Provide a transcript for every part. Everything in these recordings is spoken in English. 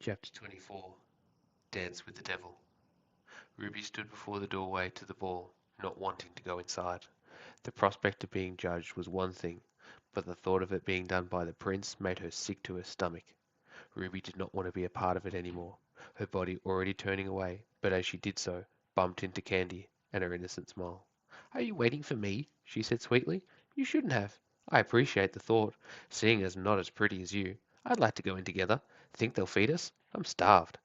Chapter 24. Dance with the Devil. Ruby stood before the doorway to the ball, not wanting to go inside. The prospect of being judged was one thing, but the thought of it being done by the prince made her sick to her stomach. Ruby did not want to be a part of it anymore, her body already turning away, but as she did so, bumped into Candy and her innocent smile. "Are you waiting for me?" she said sweetly. "You shouldn't have. I appreciate the thought, seeing as I'm not as pretty as you. I'd like to go in together. Think they'll feed us? I'm starved."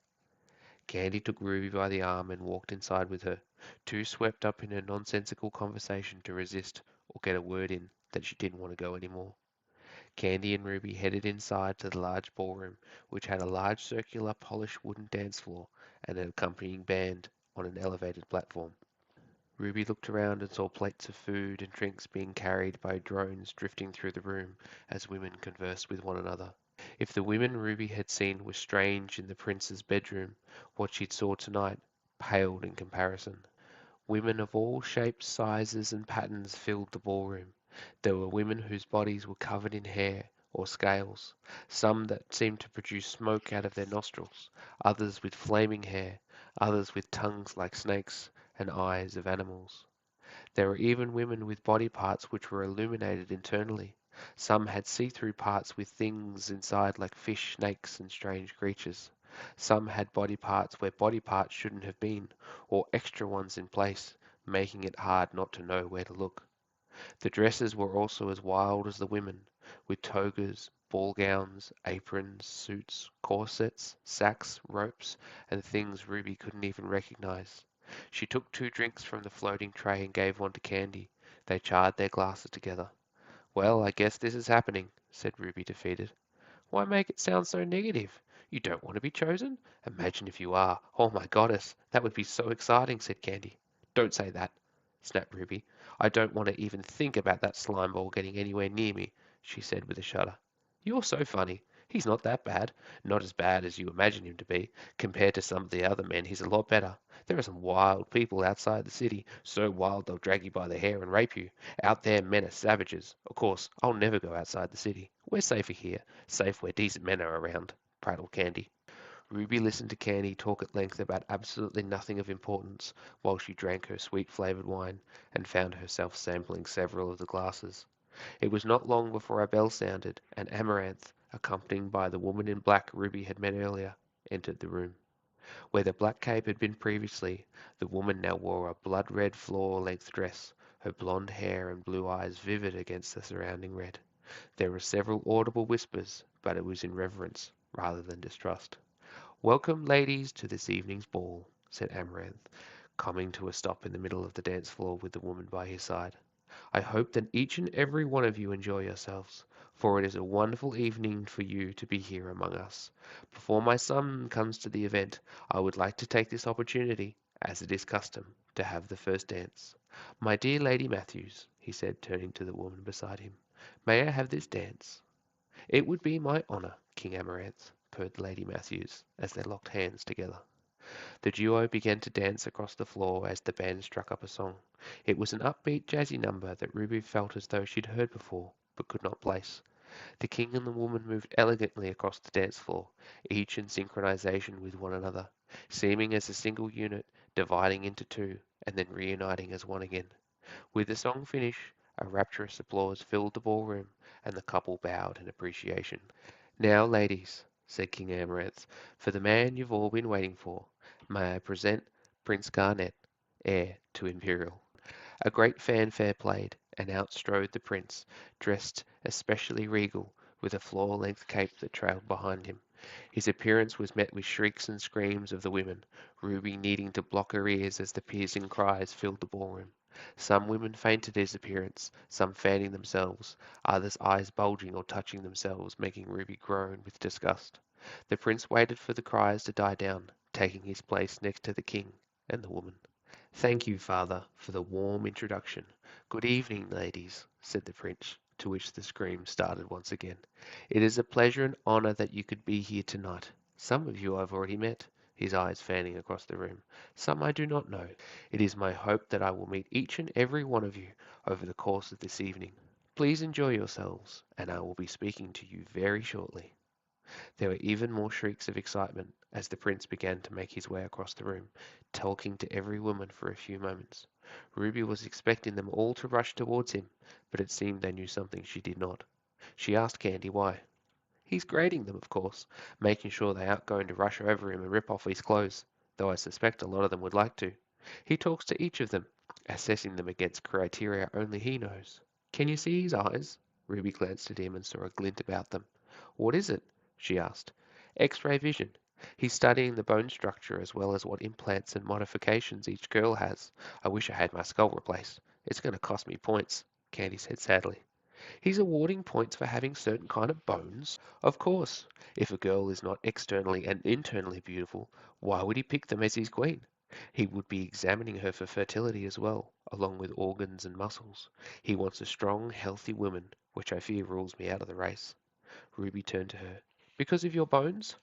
Candy took Ruby by the arm and walked inside with her, too swept up in her nonsensical conversation to resist or get a word in that she didn't want to go any more. Candy and Ruby headed inside to the large ballroom, which had a large circular polished wooden dance floor and an accompanying band on an elevated platform. Ruby looked around and saw plates of food and drinks being carried by drones drifting through the room as women conversed with one another. If the women Ruby had seen were strange in the prince's bedroom, what she saw tonight paled in comparison. Women of all shapes, sizes, and patterns filled the ballroom. There were women whose bodies were covered in hair or scales, some that seemed to produce smoke out of their nostrils, others with flaming hair, others with tongues like snakes and eyes of animals. There were even women with body parts which were illuminated internally. Some had see-through parts with things inside like fish, snakes, and strange creatures. Some had body parts where body parts shouldn't have been, or extra ones in place, making it hard not to know where to look. The dresses were also as wild as the women, with togas, ball gowns, aprons, suits, corsets, sacks, ropes, and things Ruby couldn't even recognize. She took 2 drinks from the floating tray and gave one to Candy. They charred their glasses together. "Well, I guess this is happening," said Ruby, defeated. "Why make it sound so negative? You don't want to be chosen? Imagine if you are. Oh, my goddess, that would be so exciting," said Candy. "Don't say that," snapped Ruby. "I don't want to even think about that slime ball getting anywhere near me," she said with a shudder. "You're so funny. He's not that bad. Not as bad as you imagine him to be. Compared to some of the other men, he's a lot better. There are some wild people outside the city, so wild they'll drag you by the hair and rape you. Out there, men are savages. Of course, I'll never go outside the city. We're safer here. Safe where decent men are around," prattled Candy. Ruby listened to Candy talk at length about absolutely nothing of importance while she drank her sweet-flavored wine and found herself sampling several of the glasses. It was not long before a bell sounded, and Amaranth, accompanied by the woman in black Ruby had met earlier, entered the room. Where the black cape had been previously, the woman now wore a blood-red floor-length dress, her blonde hair and blue eyes vivid against the surrounding red. There were several audible whispers, but it was in reverence rather than distrust. "Welcome, ladies, to this evening's ball," said Amaranth, coming to a stop in the middle of the dance floor with the woman by his side. "I hope that each and every one of you enjoy yourselves, for it is a wonderful evening for you to be here among us. Before my son comes to the event, I would like to take this opportunity, as it is custom, to have the first dance. My dear Lady Matthews," he said, turning to the woman beside him, "may I have this dance?" "It would be my honor, King Amaranth," purred Lady Matthews, as they locked hands together. The duo began to dance across the floor as the band struck up a song. It was an upbeat, jazzy number that Ruby felt as though she'd heard before, but could not place. The king and the woman moved elegantly across the dance floor, each in synchronization with one another, seeming as a single unit, dividing into two, and then reuniting as one again. With the song finished, a rapturous applause filled the ballroom, and the couple bowed in appreciation. "Now, ladies," said King Amaranth, "for the man you've all been waiting for, may I present Prince Garnet, heir to Imperial." A great fanfare played, and out strode the prince, dressed especially regal, with a floor-length cape that trailed behind him. His appearance was met with shrieks and screams of the women, Ruby needing to block her ears as the piercing cries filled the ballroom. Some women fainted at his appearance, some fanning themselves, others eyes bulging or touching themselves, making Ruby groan with disgust. The prince waited for the cries to die down, taking his place next to the king and the woman. "Thank you, father, for the warm introduction. Good evening, ladies," said the prince, to which the screams started once again. "It is a pleasure and honor that you could be here tonight. Some of you I've already met," his eyes fanning across the room. "Some I do not know. It is my hope that I will meet each and every one of you over the course of this evening. Please enjoy yourselves, and I will be speaking to you very shortly." There were even more shrieks of excitement as the prince began to make his way across the room, talking to every woman for a few moments. Ruby was expecting them all to rush towards him, but it seemed they knew something she did not. She asked Candy why. He's grading them, of course, making sure they aren't going to rush over him and rip off his clothes, though I suspect a lot of them would like to. He talks to each of them, assessing them against criteria only he knows. Can you see his eyes? Ruby glanced at him and saw a glint about them. What is it? She asked. X-ray vision. He's studying the bone structure as well as what implants and modifications each girl has. I wish I had my skull replaced. It's going to cost me points, Candy said sadly. He's awarding points for having certain kind of bones? Of course. If a girl is not externally and internally beautiful, why would he pick them as his queen? He would be examining her for fertility as well, along with organs and muscles. He wants a strong, healthy woman, which I fear rules me out of the race. Ruby turned to her. Because of your bones?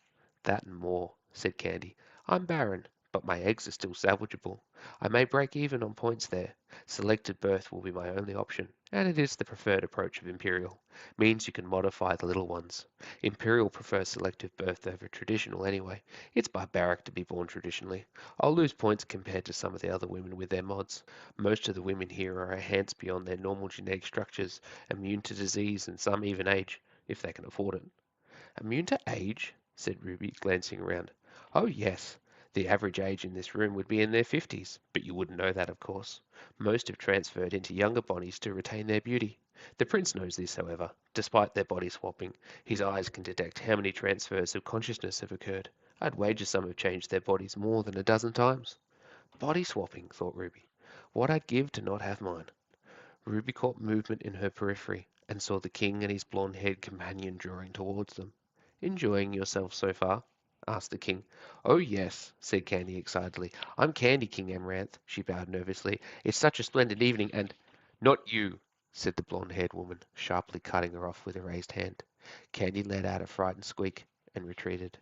That and more, said Candy. I'm barren, but my eggs are still salvageable. I may break even on points there. Selected birth will be my only option, and it is the preferred approach of Imperial. Means you can modify the little ones. Imperial prefers selective birth over traditional anyway. It's barbaric to be born traditionally. I'll lose points compared to some of the other women with their mods. Most of the women here are enhanced beyond their normal genetic structures, immune to disease and some even age, if they can afford it. Immune to age? Said Ruby, glancing around. Oh, yes. The average age in this room would be in their 50s, but you wouldn't know that, of course. Most have transferred into younger bodies to retain their beauty. The prince knows this, however. Despite their body swapping, his eyes can detect how many transfers of consciousness have occurred. I'd wager some have changed their bodies more than a dozen times. Body swapping, thought Ruby. What I'd give to not have mine. Ruby caught movement in her periphery and saw the king and his blonde-haired companion drawing towards them. Enjoying yourself so far? Asked the king. Oh, yes, said Candy excitedly. I'm Candy, King Amaranth, she bowed nervously. It's such a splendid evening, and... Not you, said the blonde-haired woman, sharply cutting her off with a raised hand. Candy let out a frightened squeak and retreated.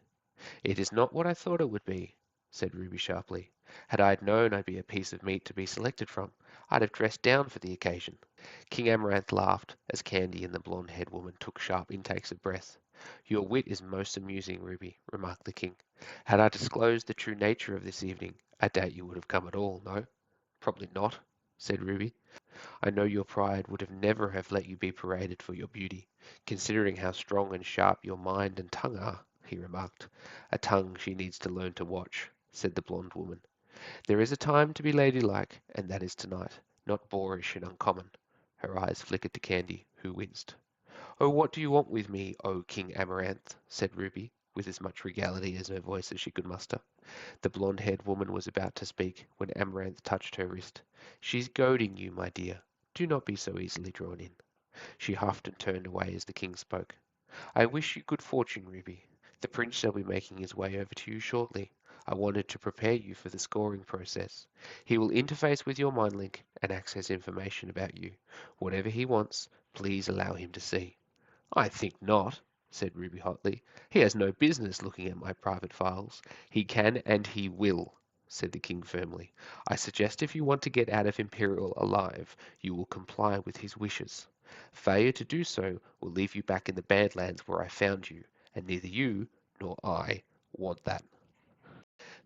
It is not what I thought it would be, said Ruby sharply. Had I known I'd be a piece of meat to be selected from, I'd have dressed down for the occasion. King Amaranth laughed as Candy and the blonde-haired woman took sharp intakes of breath. Your wit is most amusing, Ruby, remarked the king. Had I disclosed the true nature of this evening, I doubt you would have come at all, no? Probably not, said Ruby. I know your pride would have never have let you be paraded for your beauty, considering how strong and sharp your mind and tongue are, he remarked. A tongue she needs to learn to watch, said the blonde woman. There is a time to be ladylike, and that is tonight, not boorish and uncommon. Her eyes flickered to Candy, who winced. Oh, what do you want with me, O King Amaranth? Said Ruby, with as much regality as her voice as she could muster. The blonde-haired woman was about to speak when Amaranth touched her wrist. She's goading you, my dear. Do not be so easily drawn in. She huffed and turned away as the king spoke. I wish you good fortune, Ruby. The prince shall be making his way over to you shortly. I wanted to prepare you for the scoring process. He will interface with your mind link and access information about you. Whatever he wants, please allow him to see. I think not, said Ruby hotly. He has no business looking at my private files. He can and he will, said the king firmly. I suggest if you want to get out of Imperial alive, you will comply with his wishes. Failure to do so will leave you back in the Badlands where I found you, and neither you nor I want that.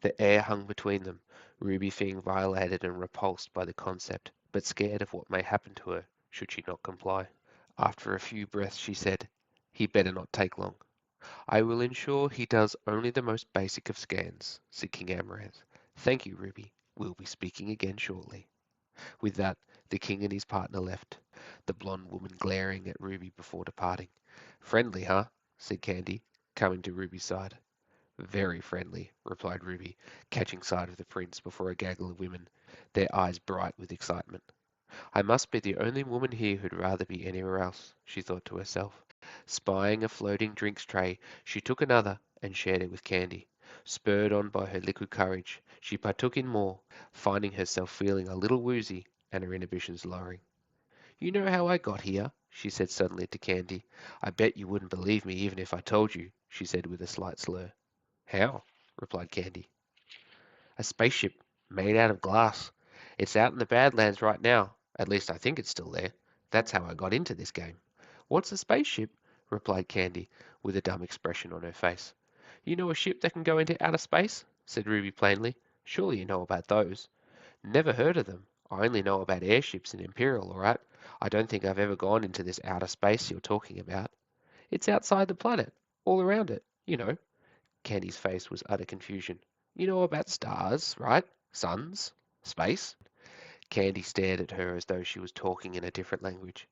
The air hung between them, Ruby feeling violated and repulsed by the concept, but scared of what may happen to her should she not comply. After a few breaths, she said, He better not take long. I will ensure he does only the most basic of scans, said King Amaranth. Thank you, Ruby. We'll be speaking again shortly. With that, the king and his partner left, the blonde woman glaring at Ruby before departing. Friendly, huh? Said Candy, coming to Ruby's side. Very friendly, replied Ruby, catching sight of the prince before a gaggle of women, their eyes bright with excitement. I must be the only woman here who'd rather be anywhere else, she thought to herself. Spying a floating drinks tray, she took another and shared it with Candy. Spurred on by her liquid courage, she partook in more, finding herself feeling a little woozy and her inhibitions lowering. You know how I got here? She said suddenly to Candy. I bet you wouldn't believe me even if I told you, she said with a slight slur. How? Replied Candy. A spaceship made out of glass. It's out in the Badlands right now. At least I think it's still there. That's how I got into this game. What's a spaceship? replied Candy, with a dumb expression on her face. You know a ship that can go into outer space? Said Ruby plainly. Surely you know about those. Never heard of them. I only know about airships in Imperial, all right? I don't think I've ever gone into this outer space you're talking about. It's outside the planet, all around it, you know. Candy's face was utter confusion. You know about stars, right? Suns? Space? Candy stared at her as though she was talking in a different language.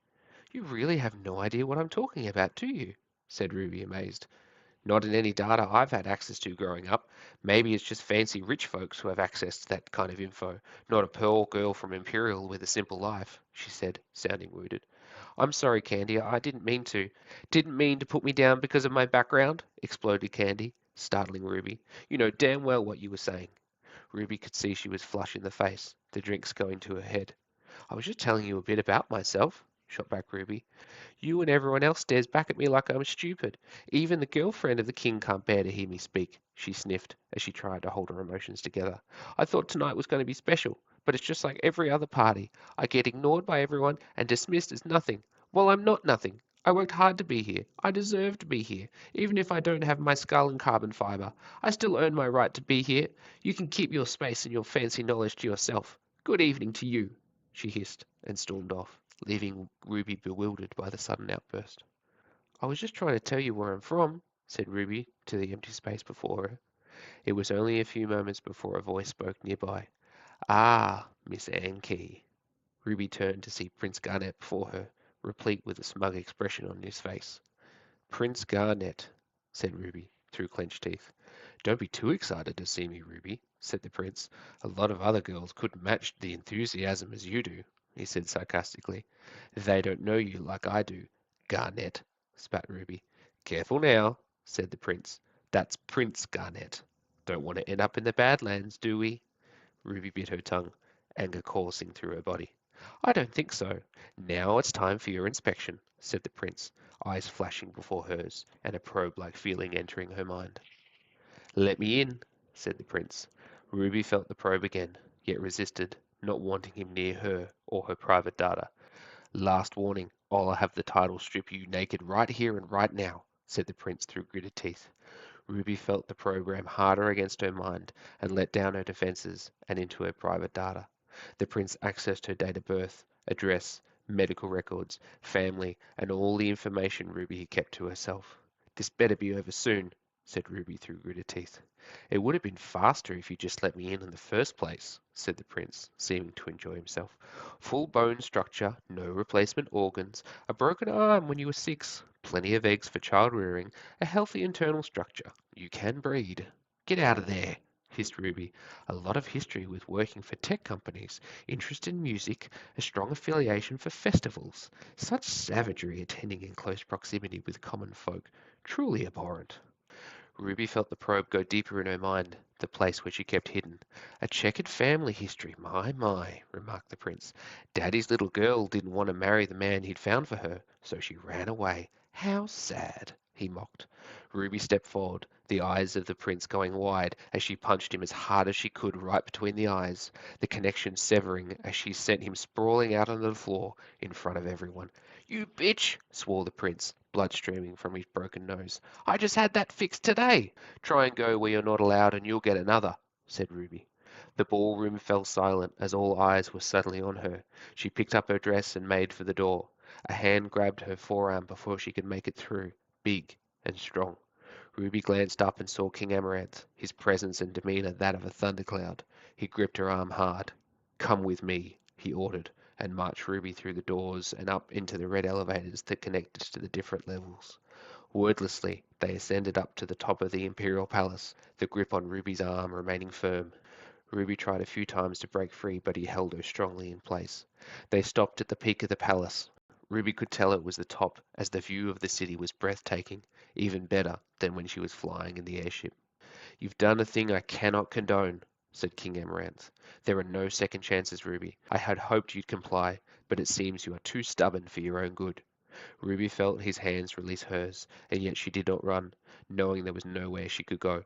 You really have no idea what I'm talking about, do you? Said Ruby, amazed. Not in any data I've had access to growing up. Maybe it's just fancy rich folks who have access to that kind of info, not a pearl girl from Imperial with a simple life, she said, sounding wounded. I'm sorry, Candy, I didn't mean to. Didn't mean to put me down because of my background, exploded Candy, startling Ruby. You know damn well what you were saying. Ruby could see she was flush in the face, the drinks going to her head. I was just telling you a bit about myself, shot back Ruby. You and everyone else stares back at me like I'm stupid. Even the girlfriend of the king can't bear to hear me speak, she sniffed as she tried to hold her emotions together. I thought tonight was going to be special, but it's just like every other party. I get ignored by everyone and dismissed as nothing. Well, I'm not nothing. I worked hard to be here. I deserve to be here. Even if I don't have my skull and carbon fiber, I still earn my right to be here. You can keep your space and your fancy knowledge to yourself. Good evening to you, she hissed and stormed off, leaving Ruby bewildered by the sudden outburst. I was just trying to tell you where I'm from, said Ruby to the empty space before her. It was only a few moments before a voice spoke nearby. Ah, Miss Anne Key. Ruby turned to see Prince Garnet before her, replete with a smug expression on his face. Prince Garnet, said Ruby, through clenched teeth. Don't be too excited to see me, Ruby, said the prince. A lot of other girls couldn't match the enthusiasm as you do, he said sarcastically. They don't know you like I do. Garnet, spat Ruby. Careful now, said the prince. That's Prince Garnet. Don't want to end up in the Badlands, do we? Ruby bit her tongue, anger coursing through her body. I don't think so. Now it's time for your inspection, said the prince, eyes flashing before hers, and a probe-like feeling entering her mind. Let me in, said the prince. Ruby felt the probe again, yet resisted, not wanting him near her or her private data. Last warning, I'll have the title strip you naked right here and right now, said the prince through gritted teeth. Ruby felt the program harder against her mind and let down her defenses and into her private data. The prince accessed her date of birth, address, medical records, family, and all the information Ruby had kept to herself. This better be over soon, said Ruby through gritted teeth. It would have been faster if you just let me in the first place, said the prince, seeming to enjoy himself. Full bone structure, no replacement organs, a broken arm when you were 6, plenty of eggs for child rearing, a healthy internal structure. You can breed. Get out of there, hissed Ruby. A lot of history with working for tech companies, interest in music, a strong affiliation for festivals. Such savagery attending in close proximity with common folk. Truly abhorrent. Ruby felt the probe go deeper in her mind, the place where she kept hidden. A checkered family history, my, remarked the prince. Daddy's little girl didn't want to marry the man he'd found for her, so she ran away. How sad, he mocked. Ruby stepped forward, the eyes of the prince going wide as she punched him as hard as she could right between the eyes, the connection severing as she sent him sprawling out onto the floor in front of everyone. You bitch, swore the prince, blood streaming from his broken nose. I just had that fixed today. Try and go where you're not allowed and you'll get another, said Ruby. The ballroom fell silent as all eyes were suddenly on her. She picked up her dress and made for the door. A hand grabbed her forearm before she could make it through, big and strong. Ruby glanced up and saw King Amaranth, his presence and demeanor that of a thundercloud. He gripped her arm hard. Come with me, he ordered, and marched Ruby through the doors and up into the red elevators that connected to the different levels. Wordlessly, they ascended up to the top of the Imperial Palace, the grip on Ruby's arm remaining firm. Ruby tried a few times to break free, but he held her strongly in place. They stopped at the peak of the palace. Ruby could tell it was the top, as the view of the city was breathtaking, even better than when she was flying in the airship. You've done a thing I cannot condone, said King Amaranth. There are no second chances, Ruby. I had hoped you'd comply, but it seems you are too stubborn for your own good. Ruby felt his hands release hers, and yet she did not run, knowing there was nowhere she could go.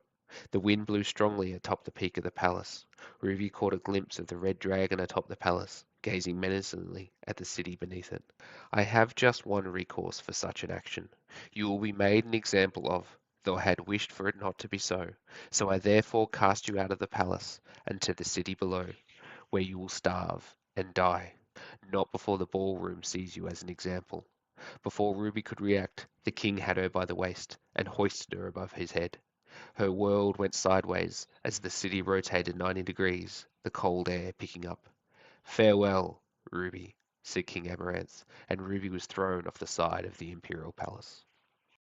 The wind blew strongly atop the peak of the palace. Ruby caught a glimpse of the red dragon atop the palace, gazing menacingly at the city beneath it. I have just one recourse for such an action. You will be made an example of, though I had wished for it not to be so. So I therefore cast you out of the palace and to the city below, where you will starve and die. Not before the ballroom sees you as an example. Before Ruby could react, the king had her by the waist and hoisted her above his head. Her world went sideways as the city rotated 90 degrees, the cold air picking up. "Farewell, Ruby," said King Amaranth, and Ruby was thrown off the side of the Imperial Palace.